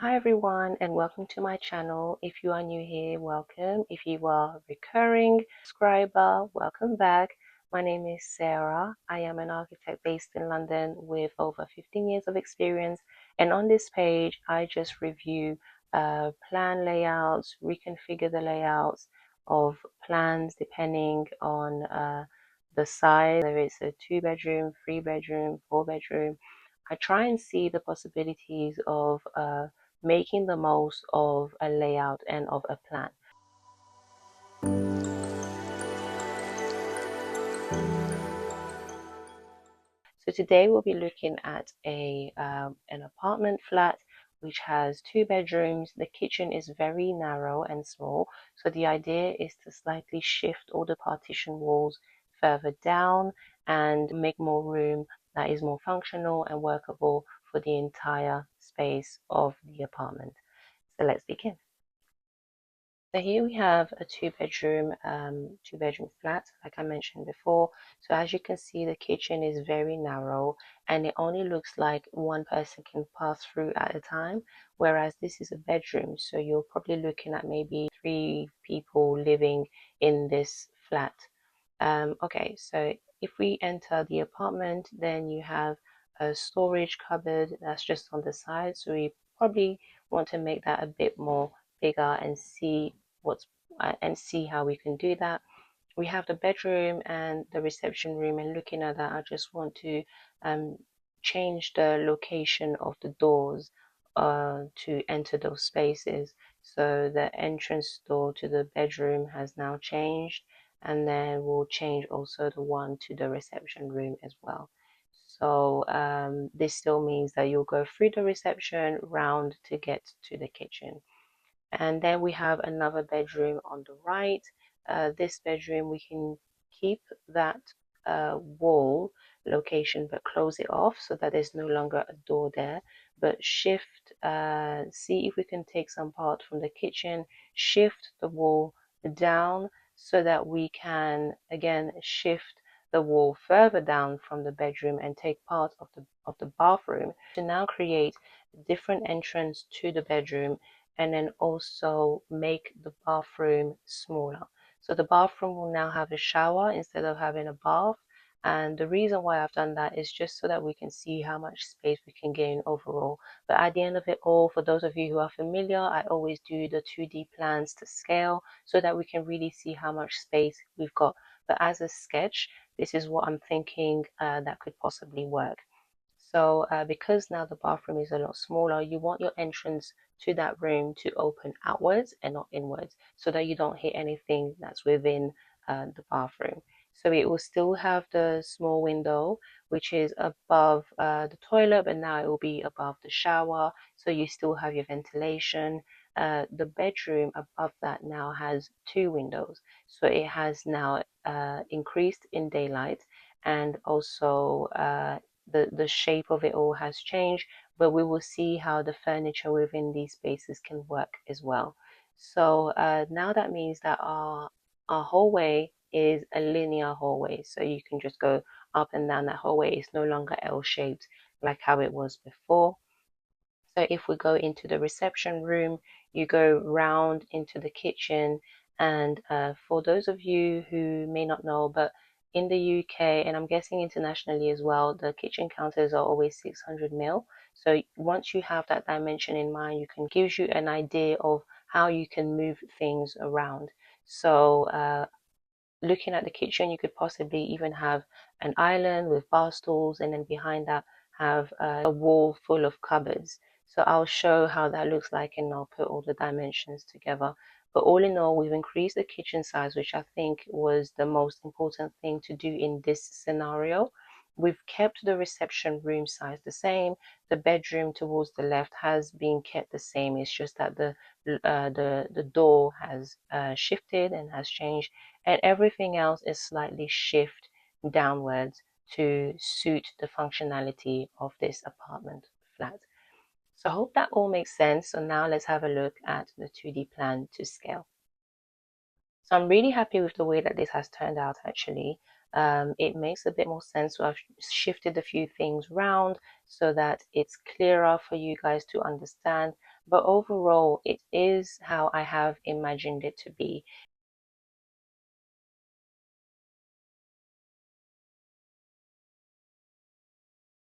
Hi everyone and welcome to my channel. If you are new here, welcome. If you are a recurring subscriber, welcome back. My name is Sarah. I am an architect based in London with over 15 years of experience, and on this page I just review plan layouts, reconfigure the layouts of plans depending on the size, whether it's a 2-bedroom, 3-bedroom, 4-bedroom. I try and see the possibilities of making the most of a layout and of a plan. So today we'll be looking at an apartment flat which has 2 bedrooms. The kitchen is very narrow and small, so the idea is to slightly shift all the partition walls further down and make more room that is more functional and workable for the entire space of the apartment. So let's begin. So here we have a two bedroom flat, like I mentioned before. So as you can see, the kitchen is very narrow and it only looks like one person can pass through at a time, whereas this is a bedroom. So you're probably looking at maybe 3 people living in this flat. Okay, so if we enter the apartment, then you have a storage cupboard that's just on the side. So we probably want to make that a bit more bigger and see how we can do that. We have the bedroom and the reception room, and looking at that, I just want to um, change the location of the doors to enter those spaces. So the entrance door to the bedroom has now changed, and then we'll change also the one to the reception room as well. So this still means that you'll go through the reception round to get to the kitchen. And then we have another bedroom on the right. This bedroom, we can keep that wall location but close it off so that there's no longer a door there, but shift, see if we can take some part from the kitchen, shift the wall down so that we can again shift the wall further down from the bedroom and take part of the bathroom to now create a different entrance to the bedroom, and then also make the bathroom smaller. So the bathroom will now have a shower instead of having a bath. And the reason why I've done that is just so that we can see how much space we can gain overall. But at the end of it all, for those of you who are familiar, I always do the 2D plans to scale so that we can really see how much space we've got. But as a sketch, this is what I'm thinking that could possibly work. So because now the bathroom is a lot smaller, you want your entrance to that room to open outwards and not inwards so that you don't hit anything that's within the bathroom. So it will still have the small window, which is above the toilet, but now it will be above the shower. So you still have your ventilation. The bedroom above that now has 2 windows. So it has now increased in daylight, and also the shape of it all has changed, but we will see how the furniture within these spaces can work as well. So now that means that our hallway is a linear hallway, so you can just go up and down that hallway. It's no longer L-shaped like how it was before. So if we go into the reception room, you go round into the kitchen, and for those of you who may not know, but in the UK, and I'm guessing internationally as well, the kitchen counters are always 600 mil. So once you have that dimension in mind, you can gives you an idea of how you can move things around. So looking at the kitchen, you could possibly even have an island with bar stools, and then behind that have a wall full of cupboards. So I'll show how that looks like, and I'll put all the dimensions together. But all in all, we've increased the kitchen size, which I think was the most important thing to do in this scenario. We've kept the reception room size the same. The bedroom towards the left has been kept the same. It's just that the door has shifted and has changed, and everything else is slightly shift downwards to suit the functionality of this apartment flat. So I hope that all makes sense. So now let's have a look at the 2D plan to scale. So I'm really happy with the way that this has turned out actually. it makes a bit more sense. So I've shifted a few things around so that it's clearer for you guys to understand. But overall, it is how I have imagined it to be.